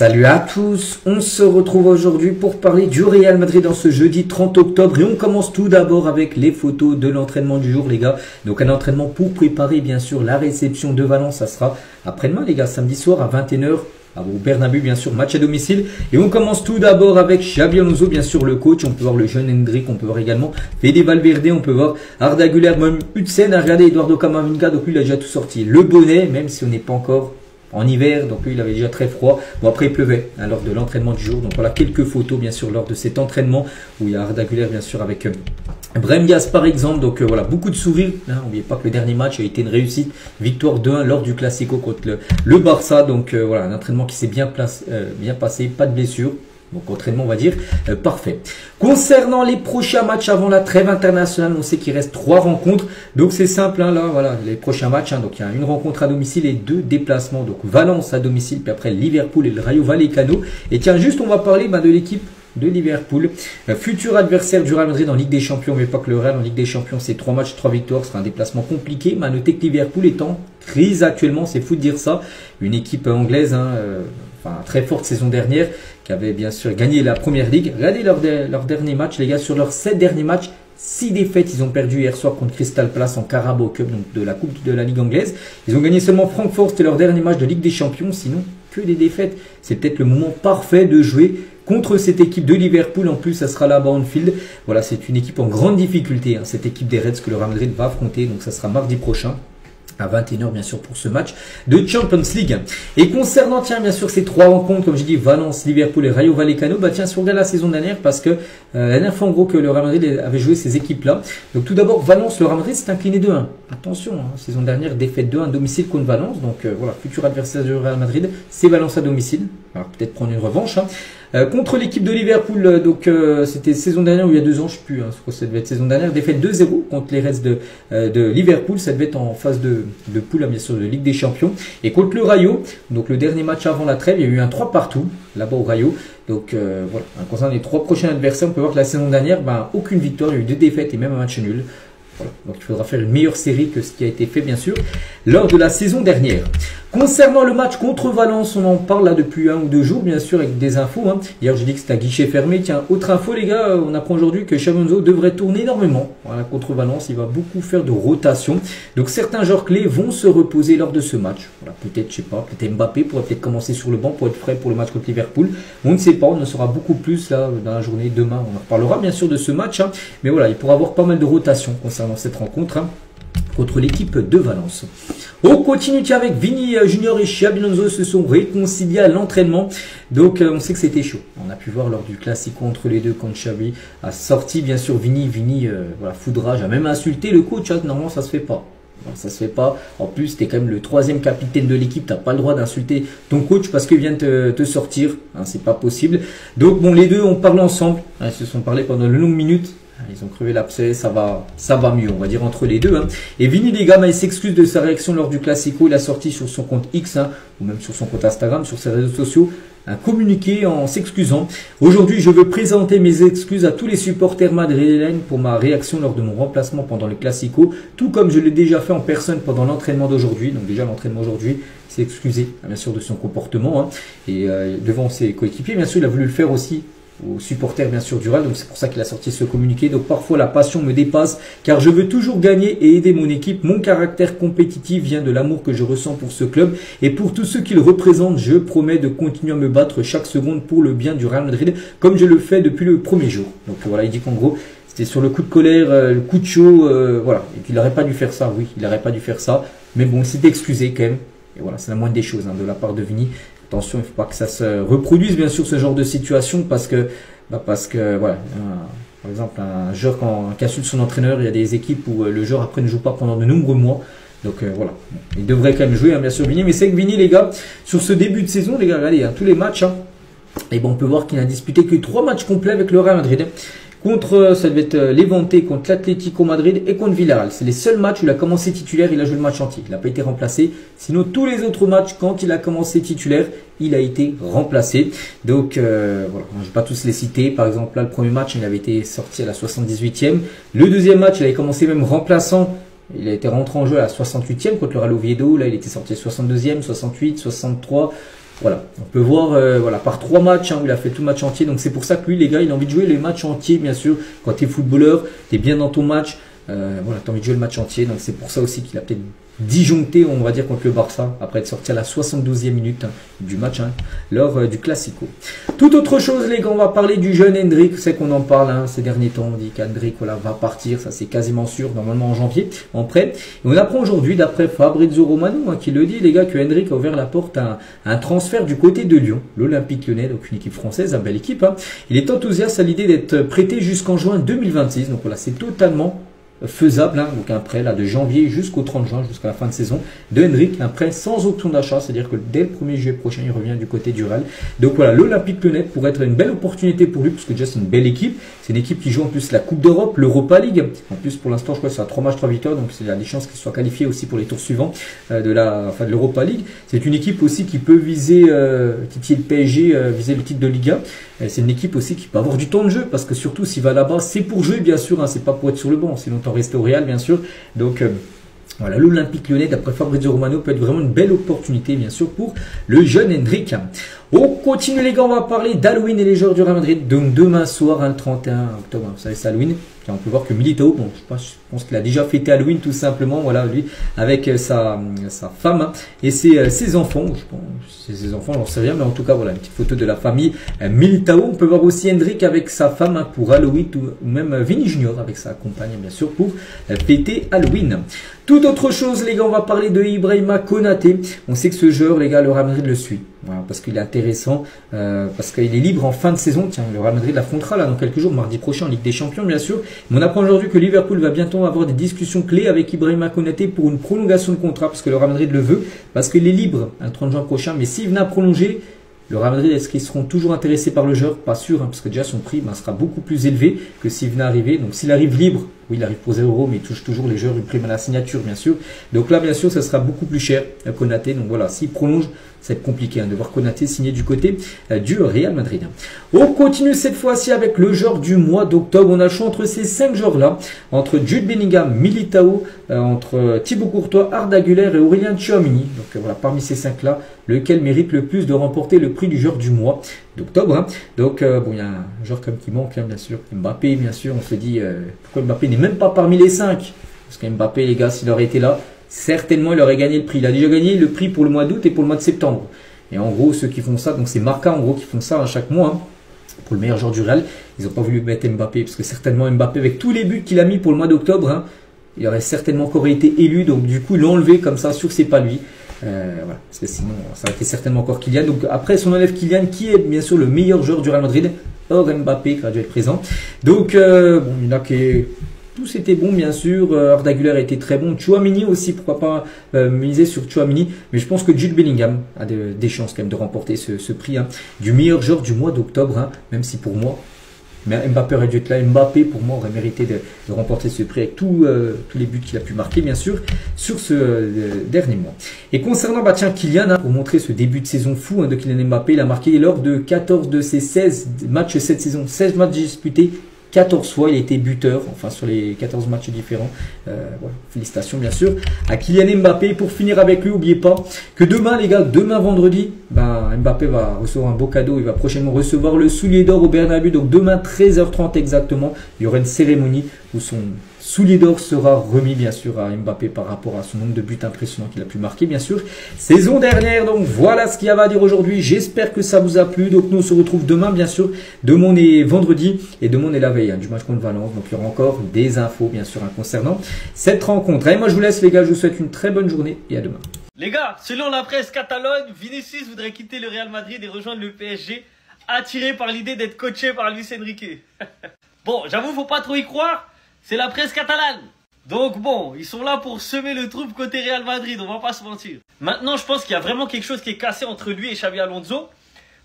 Salut à tous, on se retrouve aujourd'hui pour parler du Real Madrid en ce jeudi 30 octobre et on commence tout d'abord avec les photos de l'entraînement du jour les gars. Donc un entraînement pour préparer bien sûr la réception de Valence, ça sera après-demain les gars, samedi soir à 21 h au Bernabéu bien sûr, match à domicile. Et on commence tout d'abord avec Xabi Alonso, bien sûr le coach, on peut voir le jeune Hendrik, on peut voir également Fede Valverde, on peut voir Arda Güler, même Hudson, regardez Eduardo Camavinga, donc lui il a déjà tout sorti. Le bonnet, même si on n'est pas encore en hiver, donc lui il avait déjà très froid. Bon après il pleuvait lors de l'entraînement du jour, donc voilà quelques photos bien sûr lors de cet entraînement où il y a Arda Güler bien sûr avec Brahim Diaz par exemple, donc voilà beaucoup de sourires. N'oubliez pas que le dernier match a été une réussite, victoire 2-1 lors du Classico contre le Barça, donc voilà un entraînement qui s'est bien passé, pas de blessure. Donc entraînement on va dire parfait. Concernant les prochains matchs avant la trêve internationale, on sait qu'il reste 3 rencontres. Donc c'est simple, là voilà les prochains matchs. Donc il y a une rencontre à domicile et 2 déplacements. Donc Valence à domicile, puis après Liverpool et le Rayo Vallecano. Et tiens juste on va parler de l'équipe de Liverpool, futur adversaire du Real Madrid en Ligue des Champions, mais pas que le Real en Ligue des Champions, c'est 3 matchs, 3 victoires, ce sera un déplacement compliqué, mais à noter que Liverpool est en crise actuellement, c'est fou de dire ça, une équipe anglaise, très forte saison dernière, qui avait bien sûr gagné la Première Ligue. Regardez leur dernier match, les gars, sur leurs 7 derniers matchs, 6 défaites, ils ont perdu hier soir contre Crystal Palace en Carabao Cup, donc de la Coupe de la Ligue anglaise. Ils ont gagné seulement Francfort, c'était leur dernier match de Ligue des Champions, sinon que des défaites. C'est peut-être le moment parfait de jouer contre cette équipe de Liverpool. En plus, ça sera là-bas en Anfield. Voilà, c'est une équipe en grande difficulté, cette équipe des Reds que le Real Madrid va affronter. Donc ça sera mardi prochain à 21 h bien sûr pour ce match de Champions League. Et concernant bien sûr ces 3 rencontres, comme j'ai dit, Valence, Liverpool et Rayo Vallecano, si on regarde la saison dernière, parce que la dernière fois en gros que le Real Madrid avait joué ces équipes là. Donc tout d'abord Valence, le Real Madrid s'est incliné 2-1. Attention, saison dernière défaite 2-1 domicile contre Valence. Donc voilà, futur adversaire du Real Madrid, c'est Valence à domicile. Alors peut-être prendre une revanche. Contre l'équipe de Liverpool, c'était saison dernière ou il y a 2 ans, je ne sais plus, je crois que ça devait être saison dernière, défaite 2-0 contre les Reds de Liverpool, ça devait être en phase de poule, bien sûr, de Ligue des Champions. Et contre le Rayo, donc le dernier match avant la trêve, il y a eu un 3 partout, là-bas au Rayo. Donc voilà, concernant les 3 prochains adversaires, on peut voir que la saison dernière, aucune victoire, il y a eu 2 défaites et même un match nul. Voilà. Donc il faudra faire une meilleure série que ce qui a été fait bien sûr lors de la saison dernière. Concernant le match contre Valence, on en parle là depuis 1 ou 2 jours bien sûr avec des infos. Hier j'ai dit que c'était un guichet fermé. Tiens, autre info les gars, on apprend aujourd'hui que Xabi Alonso devrait tourner énormément. Voilà, contre Valence, il va beaucoup faire de rotation. Donc certains joueurs clés vont se reposer lors de ce match. Voilà, peut-être, je sais pas, peut-être Mbappé pourrait peut-être commencer sur le banc pour être prêt pour le match contre Liverpool. On ne sait pas, on en saura beaucoup plus là dans la journée demain. On en reparlera bien sûr de ce match. Mais voilà, il pourra avoir pas mal de rotation concernant cette rencontre contre l'équipe de Valence. On continue avec Vini Junior et Xabi Alonso se sont réconciliés à l'entraînement. Donc on sait que c'était chaud. On a pu voir lors du Classico entre les deux quand Xabi a sorti bien sûr Vini, voilà, foudrage, a même insulté le coach. Normalement ça se fait pas. Alors, ça se fait pas. En plus, tu es quand même le 3e capitaine de l'équipe. Tu n'as pas le droit d'insulter ton coach parce qu'il vient te sortir. C'est pas possible. Donc bon, les deux ont parlé ensemble. Ils se sont parlé pendant de longues minutes. Ils ont crevé l'abcès, ça va mieux, on va dire, entre les deux. Et Vini, les gars, il s'excuse de sa réaction lors du Classico. Il a sorti sur son compte X, ou même sur son compte Instagram, sur ses réseaux sociaux, un communiqué en s'excusant. Aujourd'hui, je veux présenter mes excuses à tous les supporters madrilènes pour ma réaction lors de mon remplacement pendant le Classico, tout comme je l'ai déjà fait en personne pendant l'entraînement d'aujourd'hui. Donc déjà, l'entraînement aujourd'hui, il s'est excusé, bien sûr, de son comportement. Et devant ses coéquipiers, bien sûr, il a voulu le faire aussi aux supporters bien sûr du Real, donc c'est pour ça qu'il a sorti ce communiqué. Donc parfois la passion me dépasse car je veux toujours gagner et aider mon équipe. Mon caractère compétitif vient de l'amour que je ressens pour ce club et pour tous ceux qui le représentent. Je promets de continuer à me battre chaque seconde pour le bien du Real Madrid comme je le fais depuis le premier jour. Donc voilà, il dit qu'en gros c'était sur le coup de colère, le coup de chaud, voilà, et qu'il n'aurait pas dû faire ça. Oui, il n'aurait pas dû faire ça, mais bon, il s'est excusé quand même. Et voilà, c'est la moindre des choses de la part de Vini. Attention, il ne faut pas que ça se reproduise, bien sûr, ce genre de situation, parce que voilà, par exemple, un joueur qui insulte son entraîneur, il y a des équipes où le joueur après ne joue pas pendant de nombreux mois. Donc voilà, il devrait quand même jouer, bien sûr, Vini. Mais c'est que Vini, les gars, sur ce début de saison, les gars, regardez, tous les matchs, et bon, on peut voir qu'il n'a disputé que 3 matchs complets avec le Real Madrid. Ça devait être Levante contre l'Atlético Madrid et contre Villarreal. C'est les seuls matchs où il a commencé titulaire, il a joué le match entier. Il n'a pas été remplacé. Sinon, tous les autres matchs, quand il a commencé titulaire, il a été remplacé. Donc, voilà, je ne vais pas tous les citer. Par exemple, là, le premier match, il avait été sorti à la 78e. Le deuxième match, il avait commencé même remplaçant. Il a été rentré en jeu à la 68e contre le Real Oviedo. Là, il était sorti à 62e, 68, 63. Voilà, on peut voir voilà, par 3 matchs où il a fait tout le match entier. Donc c'est pour ça que lui, les gars, il a envie de jouer les matchs entiers, bien sûr. Quand tu es footballeur, tu es bien dans ton match. Voilà, tu as envie de jouer le match entier. Donc c'est pour ça aussi qu'il a peut-être disjoncté, on va dire, contre le Barça, après être sorti à la 72e minute du match, lors du Classico. Tout autre chose, les gars, on va parler du jeune Endrick. C'est qu'on en parle ces derniers temps. On dit qu'Endrick voilà, va partir, ça c'est quasiment sûr, normalement en janvier, en prêt. Et on apprend aujourd'hui, d'après Fabrizio Romano, qui le dit, les gars, que Endrick a ouvert la porte à un transfert du côté de Lyon, l'Olympique Lyonnais, donc une équipe française, une belle équipe. Il est enthousiaste à l'idée d'être prêté jusqu'en juin 2026. Donc voilà, c'est totalement faisable, donc un prêt là de janvier jusqu'au 30 juin, jusqu'à la fin de saison de Endrick, un prêt sans option d'achat, c'est-à-dire que dès le 1er juillet prochain, il revient du côté du Real. Donc voilà, l'Olympique Lyonnais pourrait être une belle opportunité pour lui, parce que déjà c'est une belle équipe, c'est une équipe qui joue en plus la Coupe d'Europe, l'Europa League, en plus pour l'instant je crois que c'est à 3 matchs, 3 victoires, donc il y a des chances qu'il soit qualifié aussi pour les tours suivants de l'Europa League. C'est une équipe aussi qui peut viser, titiller le PSG, viser le titre de Liga. C'est une équipe aussi qui peut avoir du temps de jeu, parce que surtout s'il va là-bas, c'est pour jouer bien sûr, c'est pas pour être sur le banc, sinon t'en restes au Real bien sûr. Donc voilà, l'Olympique Lyonnais, d'après Fabrizio Romano, peut être vraiment une belle opportunité bien sûr pour le jeune Endrick. On continue les gars, on va parler d'Halloween et les joueurs du Real Madrid. Donc demain soir, le 31 octobre, vous savez c'est Halloween. On peut voir que Militao, bon, je pense qu'il a déjà fêté Halloween tout simplement, voilà, lui, avec sa femme et ses enfants. Je pense c'est ses enfants, j'en sais rien, mais en tout cas, voilà, une petite photo de la famille Militao. On peut voir aussi Endrick avec sa femme pour Halloween, ou même Vini Junior avec sa compagne, bien sûr, pour fêter Halloween. Toute autre chose, les gars, on va parler de Ibrahima Konaté. On sait que ce joueur, les gars, le Real Madrid le suit. Voilà, parce qu'il est intéressant, parce qu'il est libre en fin de saison. Tiens, le Real Madrid l'affrontera là dans quelques jours, mardi prochain en Ligue des Champions, bien sûr. Mais on apprend aujourd'hui que Liverpool va bientôt avoir des discussions clés avec Ibrahima Konaté pour une prolongation de contrat, parce que le Real Madrid le veut, parce qu'il est libre le 30 juin prochain. Mais s'il venait à prolonger, le Real Madrid, est-ce qu'ils seront toujours intéressés par le joueur? Pas sûr, parce que déjà son prix sera beaucoup plus élevé que s'il venait à arriver. Donc s'il arrive libre, oui, il arrive pour 0 €, mais il touche toujours les joueurs une prime à la signature, bien sûr. Donc là, bien sûr, ça sera beaucoup plus cher, Konaté. Donc voilà, s'il prolonge, ça va être compliqué de voir Konaté signer du côté du Real Madrid. On continue cette fois-ci avec le joueur du mois d'octobre. On a le choix entre ces 5 joueurs-là, entre Jude Bellingham, Militao, entre Thibaut Courtois, Arda Güler et Aurélien Tchouameni. Donc voilà, parmi ces 5-là, lequel mérite le plus de remporter le prix du joueur du mois d'octobre. Donc bon, il y a un joueur comme qui manque, bien sûr, Mbappé, bien sûr. On se dit pourquoi Mbappé n'est même pas parmi les 5, parce qu'Mbappé, les gars, s'il aurait été là, certainement il aurait gagné le prix. Il a déjà gagné le prix pour le mois d'août et pour le mois de septembre. Et en gros, ceux qui font ça, donc c'est Marca en gros qui font ça à chaque mois, pour le meilleur joueur du Real, ils n'ont pas voulu mettre Mbappé, parce que certainement Mbappé, avec tous les buts qu'il a mis pour le mois d'octobre, il aurait certainement encore été élu, donc du coup ils l'ont enlevé comme ça, sûr que c'est pas lui. Voilà, parce que sinon ça aurait été certainement encore Kylian. Donc après si on enlève Kylian, qui est bien sûr le meilleur joueur du Real Madrid, hors Mbappé qui a dû être présent. Donc bon, il y en a qui tous étaient bons bien sûr, Arda Güler était très bon, Tchouameni aussi, pourquoi pas miser sur Tchouameni, mais je pense que Jude Bellingham a des chances quand même de remporter ce prix du meilleur joueur du mois d'octobre, même si pour moi, mais Mbappé aurait dû être là. Mbappé, pour moi, aurait mérité de remporter ce prix avec tous les buts qu'il a pu marquer, bien sûr, sur ce dernier mois. Et concernant, tiens, Kylian, pour montrer ce début de saison fou de Kylian Mbappé, il a marqué lors de 14 de ses 16 matchs cette saison, 16 matchs disputés, 14 fois, il a été buteur, enfin sur les 14 matchs différents. Voilà. Félicitations bien sûr à Kylian Mbappé. Pour finir avec lui, n'oubliez pas que demain les gars, demain vendredi, Mbappé va recevoir un beau cadeau. Il va prochainement recevoir le soulier d'or au Bernabéu. Donc demain 13h30 exactement, il y aura une cérémonie où son soulier d'or sera remis bien sûr à Mbappé par rapport à son nombre de buts impressionnants qu'il a pu marquer bien sûr saison dernière. Donc voilà ce qu'il y avait à dire aujourd'hui, j'espère que ça vous a plu. Donc nous on se retrouve demain bien sûr, demain on est vendredi et demain on est la veille du match contre Valence, donc il y aura encore des infos bien sûr concernant cette rencontre. Et moi je vous laisse les gars, je vous souhaite une très bonne journée et à demain. Les gars, selon la presse catalogne, Vinicius voudrait quitter le Real Madrid et rejoindre le PSG, attiré par l'idée d'être coaché par Luis Enrique. Bon, j'avoue, faut pas trop y croire, c'est la presse catalane. Donc bon, ils sont là pour semer le trouble côté Real Madrid, on va pas se mentir. Maintenant, je pense qu'il y a vraiment quelque chose qui est cassé entre lui et Xabi Alonso.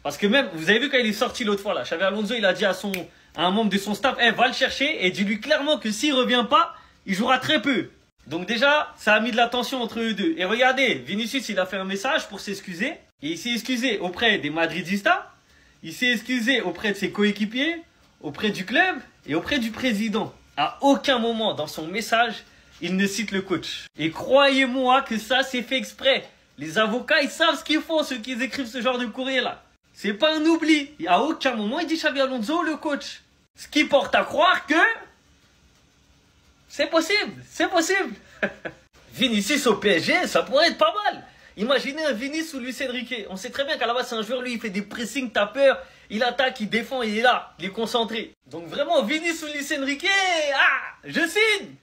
Parce que même, vous avez vu quand il est sorti l'autre fois là, Xabi Alonso, il a dit à un membre de son staff, va le chercher et dis-lui clairement que s'il revient pas, il jouera très peu. Donc déjà, ça a mis de la tension entre eux deux. Et regardez, Vinicius, il a fait un message pour s'excuser. Et il s'est excusé auprès des Madridistas. Il s'est excusé auprès de ses coéquipiers, auprès du club et auprès du président. À aucun moment dans son message, il ne cite le coach. Et croyez-moi que ça, c'est fait exprès. Les avocats, ils savent ce qu'ils font, ceux qui écrivent ce genre de courrier là. C'est pas un oubli. À aucun moment, il dit Xabi Alonso, le coach. Ce qui porte à croire que c'est possible, c'est possible. Vinicius au PSG, ça pourrait être pas mal. Imaginez un Vinicius ou Luis Enrique. On sait très bien qu'à la base, c'est un joueur, lui, il fait des pressings, tapeurs, il attaque, il défend, il est là, il est concentré. Donc vraiment, Vinicius ou Luis Enrique, ah, je signe.